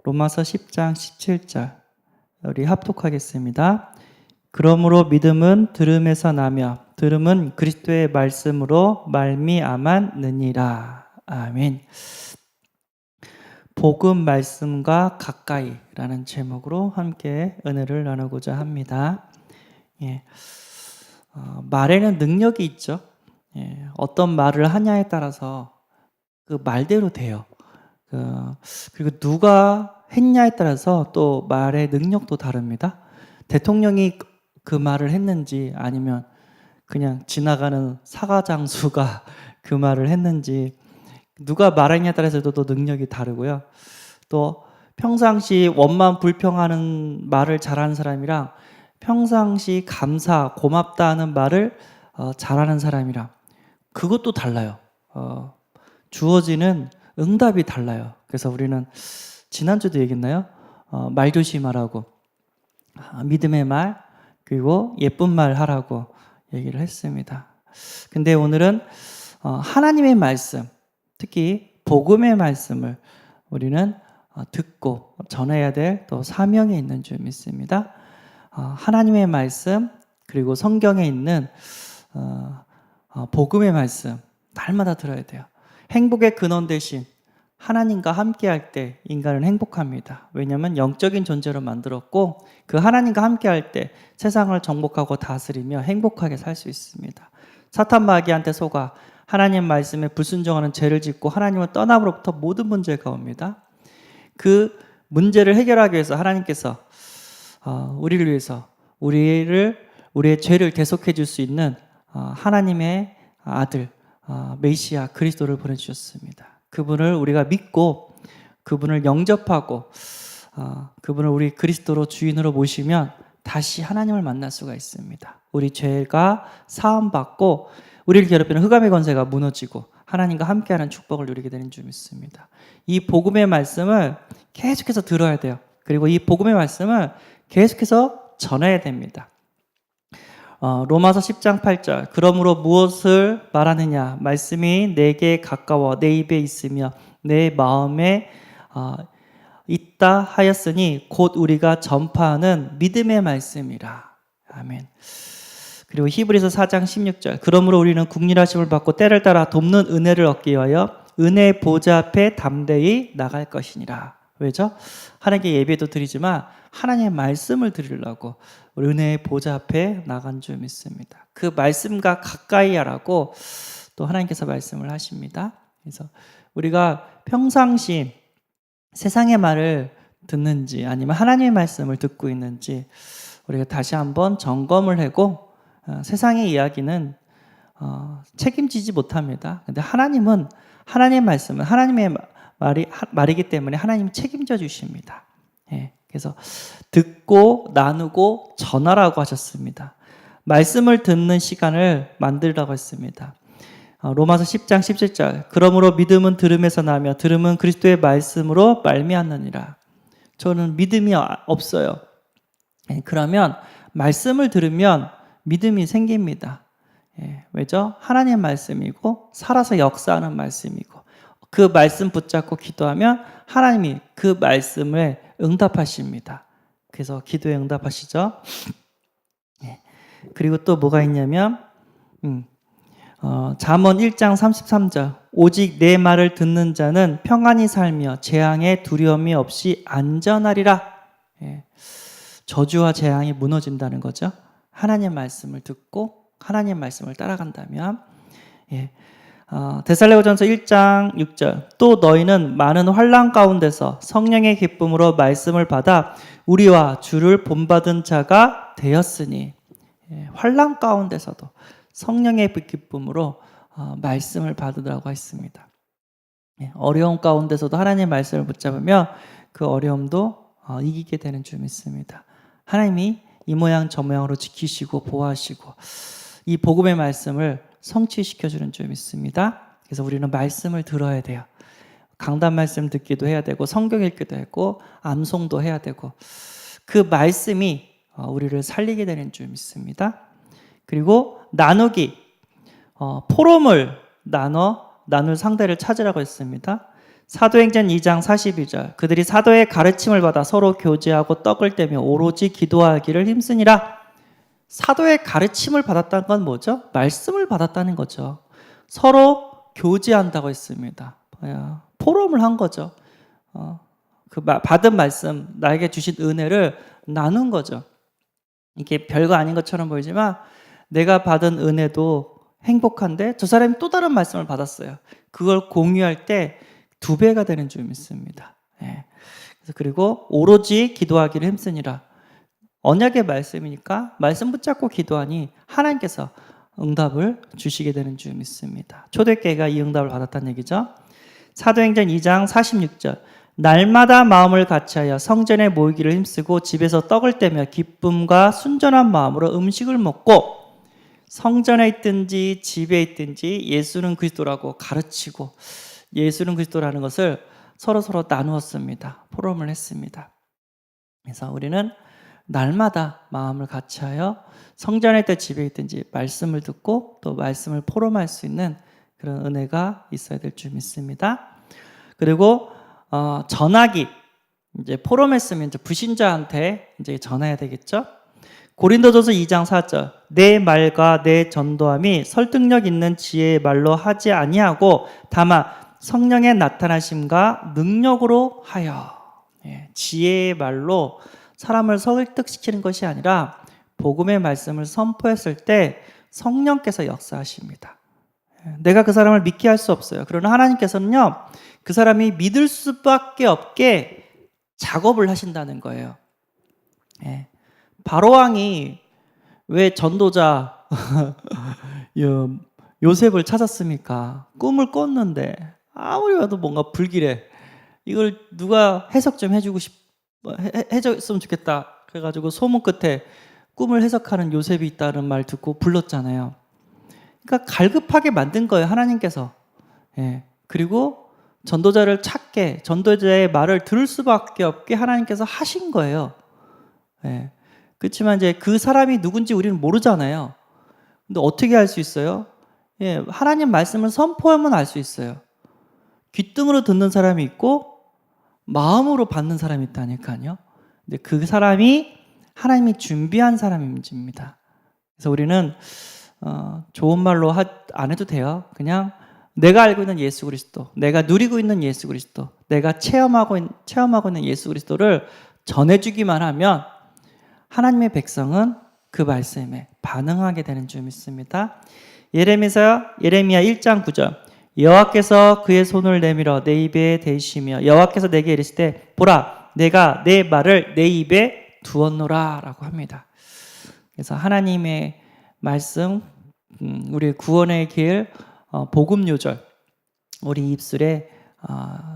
로마서 10장 17절 우리 합독하겠습니다. 그러므로 믿음은 들음에서 나며 들음은 그리스도의 말씀으로 말미암았느니라. 아멘. 복음 말씀과 가까이라는 제목으로 함께 은혜를 나누고자 합니다. 말에는 능력이 있죠. 어떤 말을 하냐에 따라서 그 말대로 돼요. 그리고 누가 했냐에 따라서 또 말의 능력도 다릅니다. 대통령이 그 말을 했는지 아니면 그냥 지나가는 사가장수가 그 말을 했는지 누가 말했냐에 따라서도 또 능력이 다르고요. 또 평상시 원만 불평하는 말을 잘하는 사람이랑 평상시 감사, 고맙다 하는 말을 잘하는 사람이랑 그것도 달라요. 주어지는 응답이 달라요. 그래서 우리는 지난주도 얘기했나요? 말 조심하라고, 믿음의 말, 그리고 예쁜 말 하라고 얘기를 했습니다. 근데 오늘은 하나님의 말씀, 특히 복음의 말씀을 우리는 듣고 전해야 될 또 사명이 있는 줄 믿습니다. 하나님의 말씀, 그리고 성경에 있는 복음의 말씀 날마다 들어야 돼요. 행복의 근원 대신 하나님과 함께할 때 인간은 행복합니다. 왜냐하면 영적인 존재로 만들었고 그 하나님과 함께할 때 세상을 정복하고 다스리며 행복하게 살 수 있습니다. 사탄 마귀한테 속아 하나님 말씀에 불순종하는 죄를 짓고 하나님을 떠남으로부터 모든 문제가 옵니다. 그 문제를 해결하기 위해서 하나님께서 우리를 위해서 우리의 죄를 대속해 줄 수 있는 하나님의 아들 메시아 그리스도를 보내주셨습니다. 그분을 우리가 믿고 그분을 영접하고 그분을 우리 그리스도로 주인으로 모시면 다시 하나님을 만날 수가 있습니다. 우리 죄가 사함받고 우리를 괴롭히는 흑암의 권세가 무너지고 하나님과 함께하는 축복을 누리게 되는 줄 믿습니다. 이 복음의 말씀을 계속해서 들어야 돼요. 그리고 이 복음의 말씀을 계속해서 전해야 됩니다. 로마서 10장 8절 그러므로 무엇을 말하느냐 말씀이 내게 가까워 내 입에 있으며 내 마음에 있다 하였으니 곧 우리가 전파하는 믿음의 말씀이라. 아멘. 그리고 히브리서 4장 16절 그러므로 우리는 국률하심을 받고 때를 따라 돕는 은혜를 얻기 위하여 은혜의 보좌 앞에 담대히 나갈 것이니라. 왜죠? 하나님께 예배도 드리지만 하나님의 말씀을 드리려고 우리 은혜의 보좌 앞에 나간 줄 믿습니다. 그 말씀과 가까이 하라고 또 하나님께서 말씀을 하십니다. 그래서 우리가 평상시 세상의 말을 듣는지 아니면 하나님의 말씀을 듣고 있는지 우리가 다시 한번 점검을 하고 세상의 이야기는 책임지지 못합니다. 근데 하나님은 하나님의 말씀은 하나님의 말이기 때문에 하나님이 책임져 주십니다. 그래서 듣고 나누고 전하라고 하셨습니다. 말씀을 듣는 시간을 만들라고 했습니다. 로마서 10장 17절 그러므로 믿음은 들음에서 나며 들음은 그리스도의 말씀으로 말미암느니라. 저는 믿음이 없어요. 그러면 말씀을 들으면 믿음이 생깁니다. 왜죠? 하나님의 말씀이고 살아서 역사하는 말씀이고 그 말씀 붙잡고 기도하면 하나님이 그 말씀에 응답하십니다. 그래서 기도에 응답하시죠. 그리고 또 뭐가 있냐면 잠언 1장 33절 오직 내 말을 듣는 자는 평안히 살며 재앙에 두려움이 없이 안전하리라. 저주와 재앙이 무너진다는 거죠. 하나님의 말씀을 듣고 하나님의 말씀을 따라간다면 데살로니가전서 1장 6절 또 너희는 많은 환난 가운데서 성령의 기쁨으로 말씀을 받아 우리와 주를 본받은 자가 되었으니 환난 가운데서도 성령의 기쁨으로 말씀을 받으라고 했습니다. 어려움 가운데서도 하나님의 말씀을 붙잡으면 그 어려움도 이기게 되는 줄 믿습니다. 하나님이 이 모양 저 모양으로 지키시고 보호하시고 이 복음의 말씀을 성취시켜주는 줄 믿습니다. 그래서 우리는 말씀을 들어야 돼요. 강단 말씀 듣기도 해야 되고 성경 읽기도 하고 암송도 해야 되고 그 말씀이 우리를 살리게 되는 줄 믿습니다. 그리고 나누기, 포럼을 나눌 상대를 찾으라고 했습니다. 사도행전 2장 42절 그들이 사도의 가르침을 받아 서로 교제하고 떡을 떼며 오로지 기도하기를 힘쓰니라. 사도의 가르침을 받았다는 건 뭐죠? 말씀을 받았다는 거죠. 서로 교제한다고 했습니다. 포럼을 한 거죠. 그 받은 말씀, 나에게 주신 은혜를 나눈 거죠. 이게 별거 아닌 것처럼 보이지만 내가 받은 은혜도 행복한데 저 사람이 또 다른 말씀을 받았어요. 그걸 공유할 때 2배가 되는 줄 믿습니다. 그리고 오로지 기도하기를 힘쓰니라. 언약의 말씀이니까 말씀 붙잡고 기도하니 하나님께서 응답을 주시게 되는 줄 믿습니다. 초대교회가 이 응답을 받았다는 얘기죠. 사도행전 2장 46절 날마다 마음을 같이하여 성전에 모이기를 힘쓰고 집에서 떡을 떼며 기쁨과 순전한 마음으로 음식을 먹고 성전에 있든지 집에 있든지 예수는 그리스도라고 가르치고 예수는 그리스도라는 것을 서로 나누었습니다. 포럼을 했습니다. 그래서 우리는 날마다 마음을 같이하여 성전에 있든 집에 있든지 말씀을 듣고 또 말씀을 포럼할 수 있는 그런 은혜가 있어야 될 줄 믿습니다. 그리고 전하기 이제 포럼했으면 이제 불신자한테 이제 전해야 되겠죠. 고린도전서 2장 4절 내 말과 내 전도함이 설득력 있는 지혜의 말로 하지 아니하고 다만 성령의 나타나심과 능력으로 하여 지혜의 말로 사람을 설득시키는 것이 아니라 복음의 말씀을 선포했을 때 성령께서 역사하십니다. 내가 그 사람을 믿게 할 수 없어요. 그러나 하나님께서는요, 그 사람이 믿을 수밖에 없게 작업을 하신다는 거예요. 바로왕이 왜 전도자 요셉을 찾았습니까? 꿈을 꿨는데 아무리 봐도 뭔가 불길해. 이걸 누가 해석 좀 해줬으면 좋겠다. 그래가지고 소문 끝에 꿈을 해석하는 요셉이 있다는 말 듣고 불렀잖아요. 그러니까 갈급하게 만든 거예요, 하나님께서. 그리고 전도자를 찾게, 전도자의 말을 들을 수밖에 없게 하나님께서 하신 거예요. 그렇지만 이제 그 사람이 누군지 우리는 모르잖아요. 근데 어떻게 알 수 있어요? 하나님 말씀을 선포하면 알 수 있어요. 귀등으로 듣는 사람이 있고 마음으로 받는 사람이 있다니까요. 근데 그 사람이 하나님이 준비한 사람입니다. 그래서 우리는 좋은 말로 안 해도 돼요. 그냥 내가 알고 있는 예수 그리스도, 내가 누리고 있는 예수 그리스도, 내가 체험하고 있는 예수 그리스도를 전해주기만 하면 하나님의 백성은 그 말씀에 반응하게 되는 줄 믿습니다. 예레미야 1장 9절 여호와께서 그의 손을 내밀어 내 입에 대시며 여호와께서 내게 이르시되 보라 내가 내 말을 내 입에 두었노라 라고 합니다. 그래서 하나님의 말씀, 우리 구원의 길, 복음 요절 우리 입술에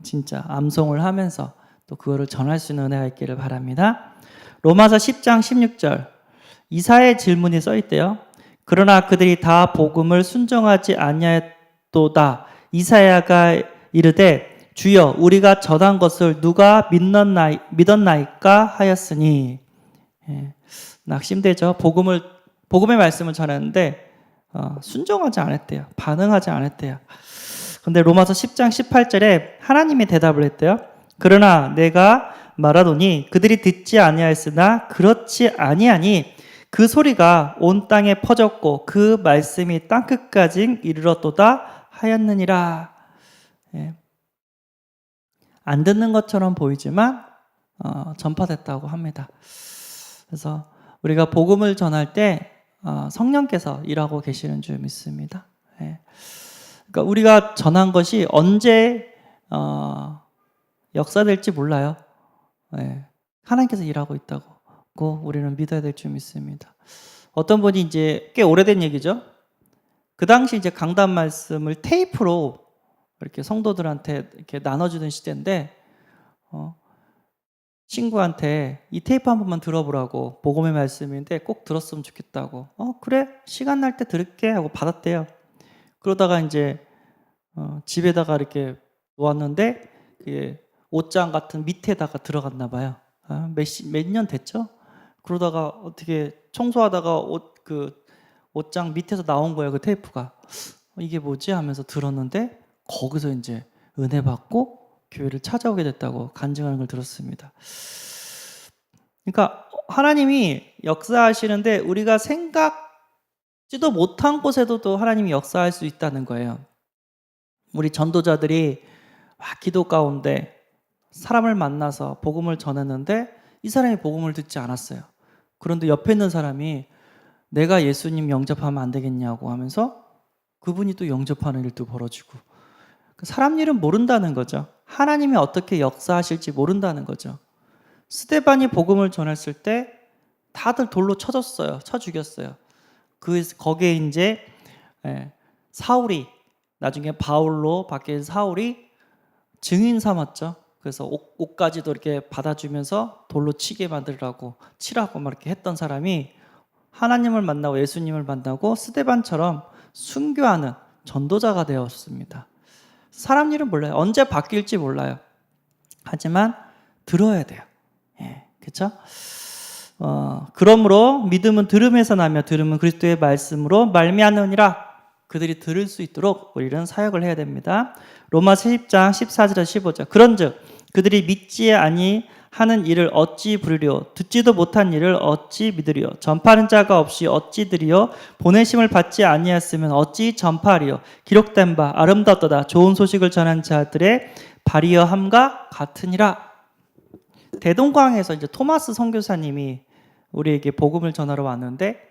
진짜 암송을 하면서 또 그거를 전할 수 있는 은혜가 있기를 바랍니다. 로마서 10장 16절 이사야의 질문이 써 있대요. 그러나 그들이 다 복음을 순종하지 아니하였도다. 이사야가 이르되 주여 우리가 전한 것을 누가 믿었나이까 하였으니. 낙심되죠. 복음의 말씀을 전했는데 순종하지 않았대요. 반응하지 않았대요. 근데 로마서 10장 18절에 하나님이 대답을 했대요. 그러나 내가 말하노니 그들이 듣지 아니하였으나 그렇지 아니하니 그 소리가 온 땅에 퍼졌고 그 말씀이 땅끝까지 이르렀도다 하였느니라. 안 듣는 것처럼 보이지만 전파됐다고 합니다. 그래서 우리가 복음을 전할 때 성령께서 일하고 계시는 줄 믿습니다. 그러니까 우리가 전한 것이 언제 역사될지 몰라요. 하나님께서 일하고 있다고 우리는 믿어야 될 줄 믿습니다. 어떤 분이 이제 꽤 오래된 얘기죠. 그 당시 이제 강단 말씀을 테이프로 이렇게 성도들한테 이렇게 나눠주는 시대인데 친구한테 이 테이프 한 번만 들어보라고 복음의 말씀인데 꼭 들었으면 좋겠다고. 그래 시간 날 때 들을게 하고 받았대요. 그러다가 이제 집에다가 이렇게 놓았는데 옷장 같은 밑에다가 들어갔나 봐요. 몇 년 됐죠? 그러다가 어떻게 청소하다가 옷장 밑에서 나온 거예요, 그 테이프가. 이게 뭐지 하면서 들었는데 거기서 이제 은혜 받고 교회를 찾아오게 됐다고 간증하는 걸 들었습니다. 그러니까 하나님이 역사하시는데 우리가 생각지도 못한 곳에도 또 하나님이 역사할 수 있다는 거예요. 우리 전도자들이 기도 가운데 사람을 만나서 복음을 전했는데 이 사람이 복음을 듣지 않았어요. 그런데 옆에 있는 사람이 내가 예수님 영접하면 안 되겠냐고 하면서 그분이 또 영접하는 일도 벌어지고, 사람 일은 모른다는 거죠. 하나님이 어떻게 역사하실지 모른다는 거죠. 스데반이 복음을 전했을 때 다들 돌로 쳐졌어요. 쳐 죽였어요. 거기에 이제 사울이, 나중에 바울로 바뀐 사울이 증인 삼았죠. 그래서 옷까지도 이렇게 받아주면서 돌로 치게 만들라고 치라고 막 이렇게 했던 사람이 하나님을 만나고 예수님을 만나고 스데반처럼 순교하는 전도자가 되었습니다. 사람 일은 몰라요. 언제 바뀔지 몰라요. 하지만 들어야 돼요. 그렇죠? 그러므로 믿음은 들음에서 나며 들음은 그리스도의 말씀으로 말미암느니라. 그들이 들을 수 있도록 우리는 사역을 해야 됩니다. 로마서 10장 14절에서 15절. 그런즉 그들이 믿지 아니하는 일을 어찌 부르리요? 듣지도 못한 일을 어찌 믿으리요? 전파하는 자가 없이 어찌 들으리요? 보내심을 받지 아니하였으면 어찌 전파하리요? 기록된 바 아름답도다 좋은 소식을 전한 자들의 발이여함과 같으니라. 대동강에서 이제 토마스 선교사님이 우리에게 복음을 전하러 왔는데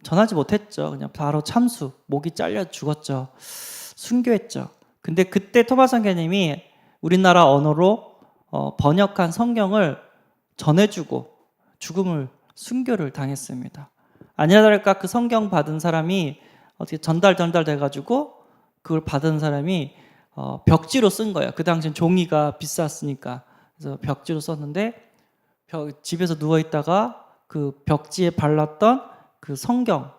전하지 못했죠. 그냥 바로 참수, 목이 잘려 죽었죠. 순교했죠. 근데 그때 토마스 선교사님이 우리나라 언어로 번역한 성경을 전해주고 순교를 당했습니다. 아니라 다를까 그 성경 받은 사람이 어떻게 전달돼가지고 그걸 받은 사람이 벽지로 쓴 거예요. 그 당시엔 종이가 비쌌으니까. 그래서 벽지로 썼는데 집에서 누워있다가 그 벽지에 발랐던 그 성경,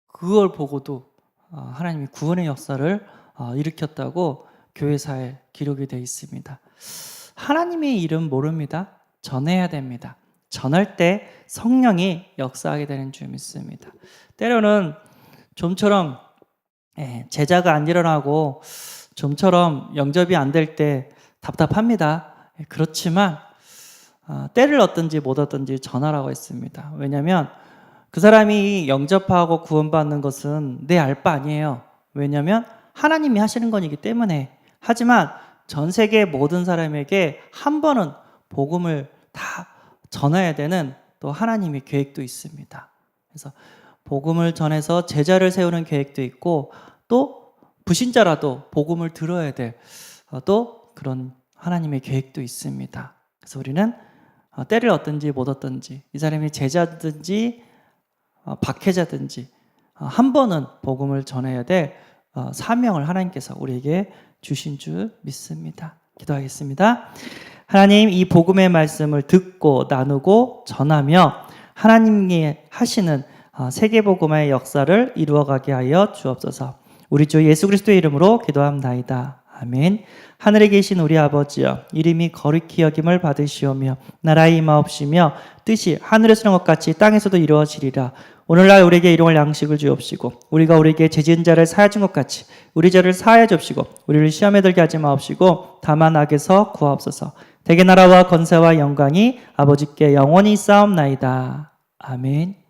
그걸 보고도 하나님이 구원의 역사를 일으켰다고 교회사에 기록이 되어 있습니다. 하나님의 일은 모릅니다. 전해야 됩니다. 전할 때 성령이 역사하게 되는 줄 믿습니다. 때로는 좀처럼 제자가 안 일어나고 좀처럼 영접이 안 될 때 답답합니다. 그렇지만 때를 얻든지 못 얻든지 전하라고 했습니다. 왜냐하면 그 사람이 영접하고 구원받는 것은 내 알 바 아니에요. 왜냐하면 하나님이 하시는 거이기 때문에. 하지만 전 세계 모든 사람에게 한 번은 복음을 다 전해야 되는 또 하나님의 계획도 있습니다. 그래서 복음을 전해서 제자를 세우는 계획도 있고 또 불신자라도 복음을 들어야 될 또 그런 하나님의 계획도 있습니다. 그래서 우리는 때를 얻든지 못 얻든지 이 사람이 제자든지 박해자든지 한 번은 복음을 전해야 될 사명을 하나님께서 우리에게 주신 줄 믿습니다. 기도하겠습니다. 하나님, 이 복음의 말씀을 듣고 나누고 전하며 하나님이 하시는 세계복음화의 역사를 이루어가게 하여 주옵소서. 우리 주 예수 그리스도의 이름으로 기도합나이다. 아멘. 하늘에 계신 우리 아버지여, 이름이 거룩히 여김을 받으시오며 나라의 임하옵시며 뜻이 하늘에서 이룬 것 같이 땅에서도 이루어지리라. 오늘날 우리에게 일용할 양식을 주옵시고 우리가 우리에게 죄지은 자를 사하여 준 것 같이 우리 죄를 사하여 주옵시고 우리를 시험에 들게 하지 마옵시고 다만 악에서 구하옵소서. 대개 나라와 권세와 영광이 아버지께 영원히 있사옵나이다. 아멘.